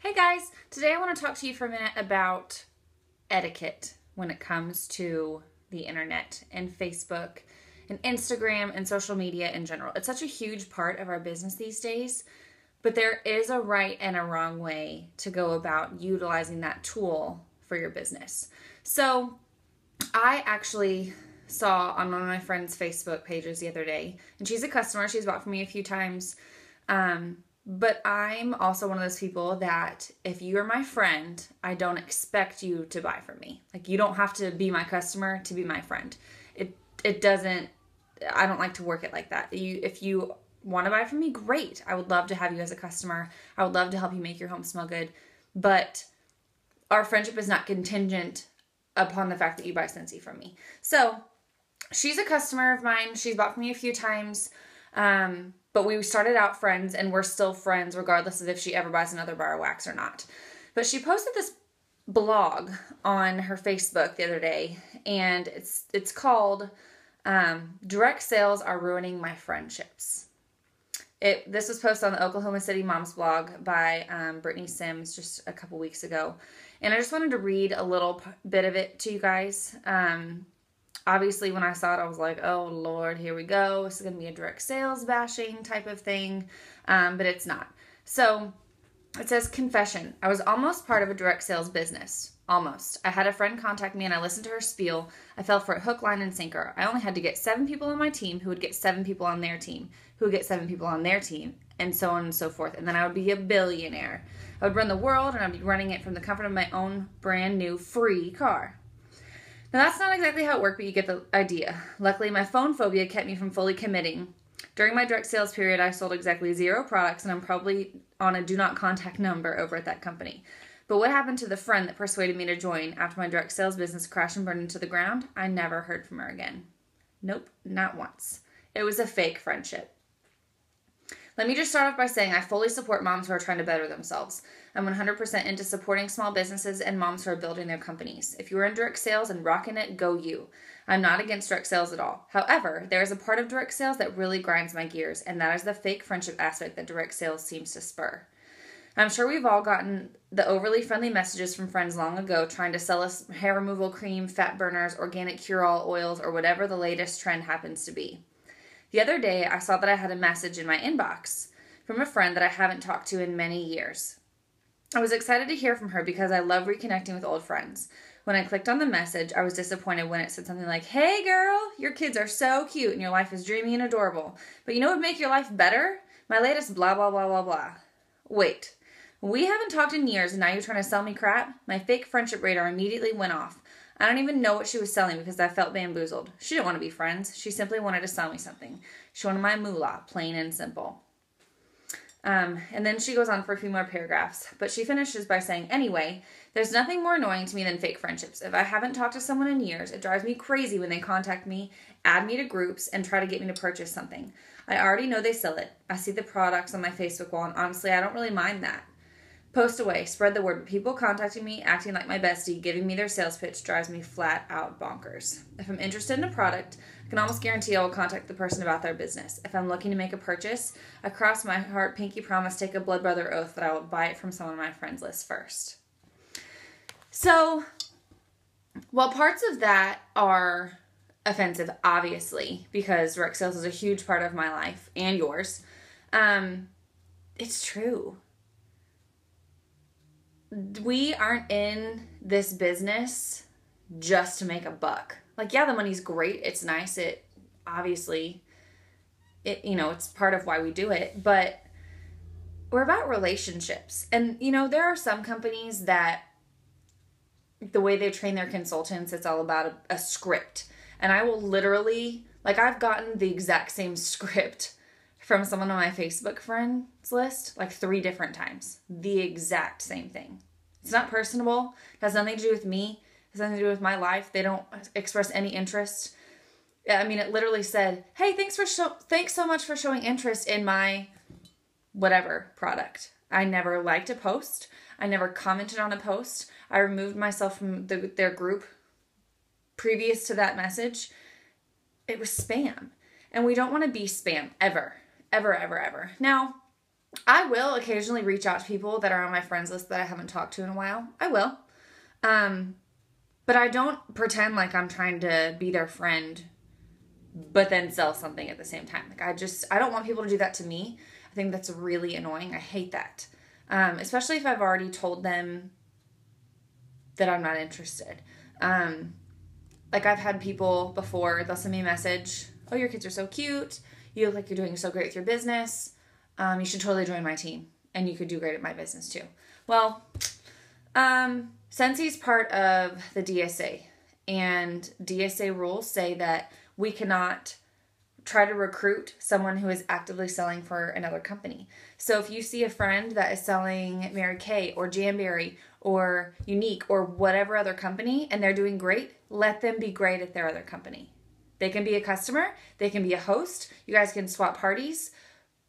Hey guys, today I want to talk to you for a minute about etiquette when it comes to the internet and Facebook and Instagram and social media in general. It's such a huge part of our business these days, but there is a right and a wrong way to go about utilizing that tool for your business. So I actually saw on one of my friend's Facebook pages the other day, and she's a customer. She's bought from me a few times. But I'm also one of those people that if you're my friend, I don't expect you to buy from me. Like, you don't have to be my customer to be my friend. It doesn't, I don't like to work it like that. If you want to buy from me, great. I would love to have you as a customer. I would love to help you make your home smell good. But our friendship is not contingent upon the fact that you buy Scentsy from me. So she's a customer of mine. She's bought from me a few times. But we started out friends, and we're still friends regardless of if she ever buys another bar of wax or not. But she posted this blog on her Facebook the other day, and it's called Direct Sales Are Ruining My Friendships. This was posted on the Oklahoma City Moms blog by Brittany Sims just a couple weeks ago. And I just wanted to read a little bit of it to you guys. Obviously, when I saw it, I was like, oh, Lord, here we go. This is going to be a direct sales bashing type of thing, but it's not. So it says, confession. I was almost part of a direct sales business. Almost. I had a friend contact me, and I listened to her spiel. I fell for it hook, line, and sinker. I only had to get 7 people on my team who would get 7 people on their team, who would get 7 people on their team, and so on and so forth. And then I would be a billionaire. I would run the world, and I'd be running it from the comfort of my own brand new free car. Now, that's not exactly how it worked, but you get the idea. Luckily, my phone phobia kept me from fully committing. During my direct sales period, I sold exactly 0 products, and I'm probably on a do not contact number over at that company. But what happened to the friend that persuaded me to join after my direct sales business crashed and burned into the ground? I never heard from her again. Nope, not once. It was a fake friendship. Let me just start off by saying I fully support moms who are trying to better themselves. I'm 100% into supporting small businesses and moms who are building their companies. If you're in direct sales and rocking it, go you. I'm not against direct sales at all. However, there is a part of direct sales that really grinds my gears, and that is the fake friendship aspect that direct sales seems to spur. I'm sure we've all gotten the overly friendly messages from friends long ago trying to sell us hair removal cream, fat burners, organic cure-all oils, or whatever the latest trend happens to be. The other day, I saw that I had a message in my inbox from a friend that I haven't talked to in many years. I was excited to hear from her because I love reconnecting with old friends. When I clicked on the message, I was disappointed when it said something like, "Hey girl, your kids are so cute and your life is dreamy and adorable. But you know what would make your life better? My latest blah, blah, blah, blah, blah." Wait, we haven't talked in years and now you're trying to sell me crap? My fake friendship radar immediately went off. I don't even know what she was selling because I felt bamboozled. She didn't want to be friends. She simply wanted to sell me something. She wanted my moolah, plain and simple. And then she goes on for a few more paragraphs. But she finishes by saying, anyway, there's nothing more annoying to me than fake friendships. If I haven't talked to someone in years, it drives me crazy when they contact me, add me to groups, and try to get me to purchase something. I already know they sell it. I see the products on my Facebook wall, and honestly, I don't really mind that. Post away, spread the word, but people contacting me, acting like my bestie, giving me their sales pitch drives me flat out bonkers. If I'm interested in a product, I can almost guarantee I will contact the person about their business. If I'm looking to make a purchase, I cross my heart, pinky promise, take a blood brother oath that I will buy it from someone on my friends list first. So, while parts of that are offensive, obviously, because direct sales is a huge part of my life and yours, it's true. We aren't in this business just to make a buck. Like, yeah, the money's great. It's nice. Obviously, it's part of why we do it, but we're about relationships. And, there are some companies that the way they train their consultants, it's all about a script. And I will literally, I've gotten the exact same script from someone on my Facebook friends list, 3 different times. The exact same thing. It's not personable. It has nothing to do with me. It has nothing to do with my life. They don't express any interest. I mean, it literally said, "Hey, thanks so much for showing interest in my whatever product." I never liked a post. I never commented on a post. I removed myself from their group previous to that message. It was spam. And we don't want to be spam ever. Ever, ever, ever. Now, I will occasionally reach out to people that are on my friends list that I haven't talked to in a while. I will. But I don't pretend like I'm trying to be their friend, but then sell something at the same time. Like I don't want people to do that to me. I think that's really annoying. I hate that. Especially if I've already told them that I'm not interested. Like I've had people before, they'll send me a message. Oh, your kids are so cute. You look like you're doing so great with your business. You should totally join my team and you could do great at my business too. Well, Scentsi's part of the DSA, and DSA rules say that we cannot try to recruit someone who is actively selling for another company. So if you see a friend that is selling Mary Kay or Jamberry or Unique or whatever other company and they're doing great, let them be great at their other company. They can be a customer, they can be a host, you guys can swap parties,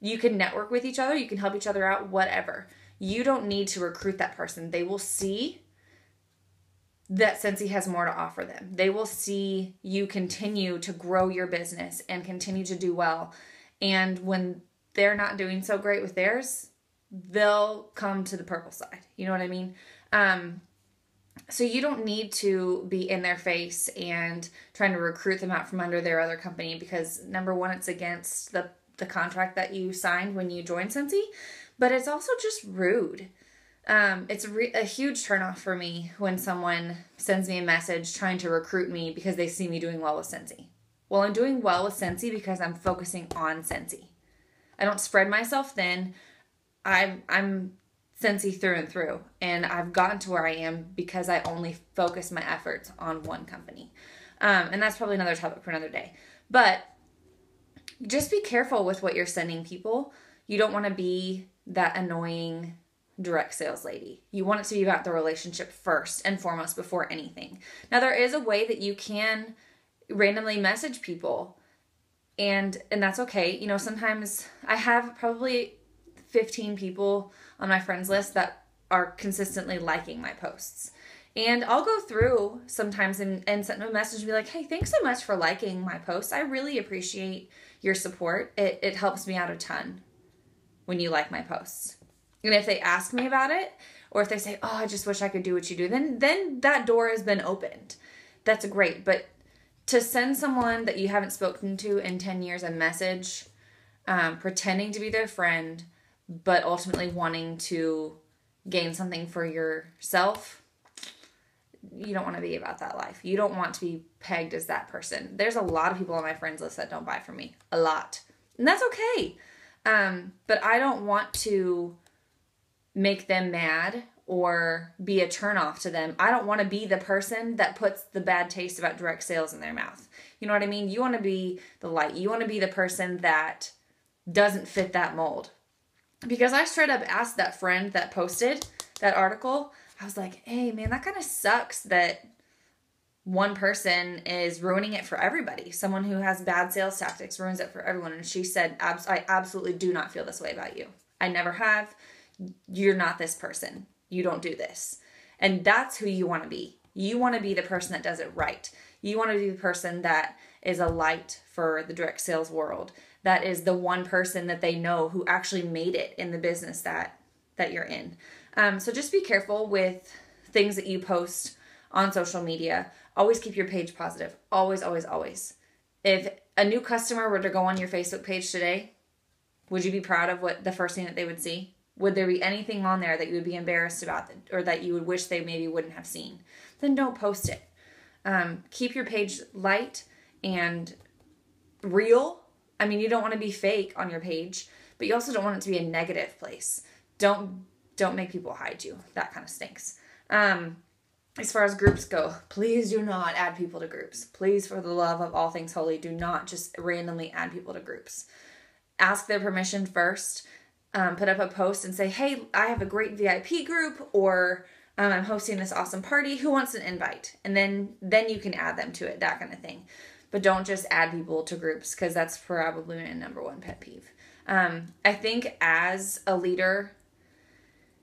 you can network with each other, you can help each other out, whatever. You don't need to recruit that person. They will see that Scentsy has more to offer them. They will see you continue to grow your business and continue to do well. And when they're not doing so great with theirs, they'll come to the purple side. You know what I mean? So you don't need to be in their face and trying to recruit them out from under their other company because, number one, it's against the contract that you signed when you joined Scentsy, but it's also just rude. It's a huge turnoff for me when someone sends me a message trying to recruit me because they see me doing well with Scentsy. Well, I'm doing well with Scentsy because I'm focusing on Scentsy. I don't spread myself thin. I'm Scentsy through and through, and I've gotten to where I am because I only focus my efforts on one company. And that's probably another topic for another day. But just be careful with what you're sending people. You don't want to be that annoying direct sales lady. You want it to be about the relationship first and foremost before anything. Now, there is a way that you can randomly message people, and that's okay. You know, sometimes I have probably 15 people on my friends list that are consistently liking my posts. And I'll go through sometimes and send them a message and be like, hey, thanks so much for liking my posts. I really appreciate your support. It helps me out a ton when you like my posts. And if they ask me about it, or if they say, oh, I just wish I could do what you do, then that door has been opened. That's great. But to send someone that you haven't spoken to in 10 years a message, pretending to be their friend, but ultimately wanting to gain something for yourself, you don't want to be about that life. You don't want to be pegged as that person. There's a lot of people on my friends list that don't buy from me. A lot. And that's okay. But I don't want to make them mad or be a turnoff to them. I don't want to be the person that puts the bad taste about direct sales in their mouth. You know what I mean? You want to be the light. You want to be the person that doesn't fit that mold. Because I straight up asked that friend that posted that article, I was like, hey man, that kind of sucks that one person is ruining it for everybody. Someone who has bad sales tactics ruins it for everyone. And she said, I absolutely do not feel this way about you. I never have. You're not this person. You don't do this. And that's who you want to be. You want to be the person that does it right. You want to be the person that is a light for the direct sales world. That is the one person that they know who actually made it in the business that you're in. So just be careful with things that you post on social media. Always keep your page positive. Always, always, always. If a new customer were to go on your Facebook page today, would you be proud of what the first thing that they would see? Would there be anything on there that you would be embarrassed about or that you would wish they maybe wouldn't have seen? Then don't post it. Keep your page light and real. I mean, you don't want to be fake on your page, but you also don't want it to be a negative place. Don't make people hide you. That kind of stinks. As far as groups go, please do not add people to groups. Please, for the love of all things holy, do not just randomly add people to groups. Ask their permission first. Put up a post and say, hey, I have a great VIP group, or I'm hosting this awesome party. Who wants an invite? And then you can add them to it, that kind of thing. But don't just add people to groups, because that's probably my number one pet peeve. I think as a leader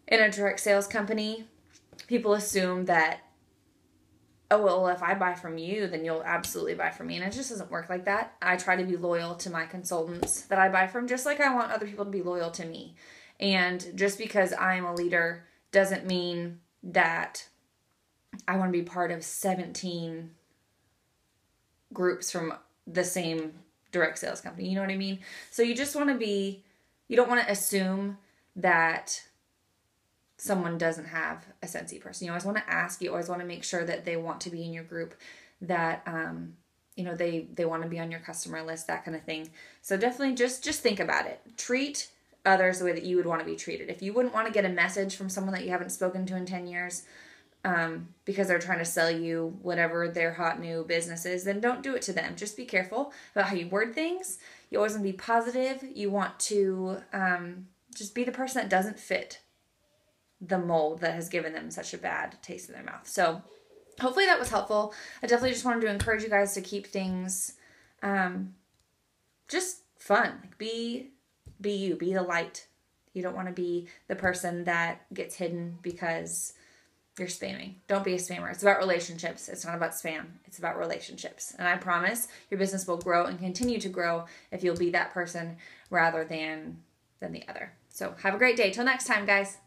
in a direct sales company, people assume that, oh, well, if I buy from you, then you'll absolutely buy from me. And it just doesn't work like that. I try to be loyal to my consultants that I buy from, just like I want other people to be loyal to me. And just because I'm a leader doesn't mean that I want to be part of 17 groups from the same direct sales company. You know what I mean? So you just want to be, you don't want to assume that someone doesn't have a Scentsy person. You always want to ask, you always want to make sure that they want to be in your group, that, they want to be on your customer list, that kind of thing. So definitely just think about it. Treat others the way that you would want to be treated. If you wouldn't want to get a message from someone that you haven't spoken to in 10 years, because they're trying to sell you whatever their hot new business is, then don't do it to them. Just be careful about how you word things. You always want to be positive. You want to just be the person that doesn't fit the mold that has given them such a bad taste in their mouth. So hopefully that was helpful. I definitely just wanted to encourage you guys to keep things just fun. Like be you, be the light. You don't want to be the person that gets hidden because you're spamming. Don't be a spammer. It's about relationships. It's not about spam. It's about relationships. And I promise your business will grow and continue to grow if you'll be that person rather than the other. So have a great day. Till next time, guys.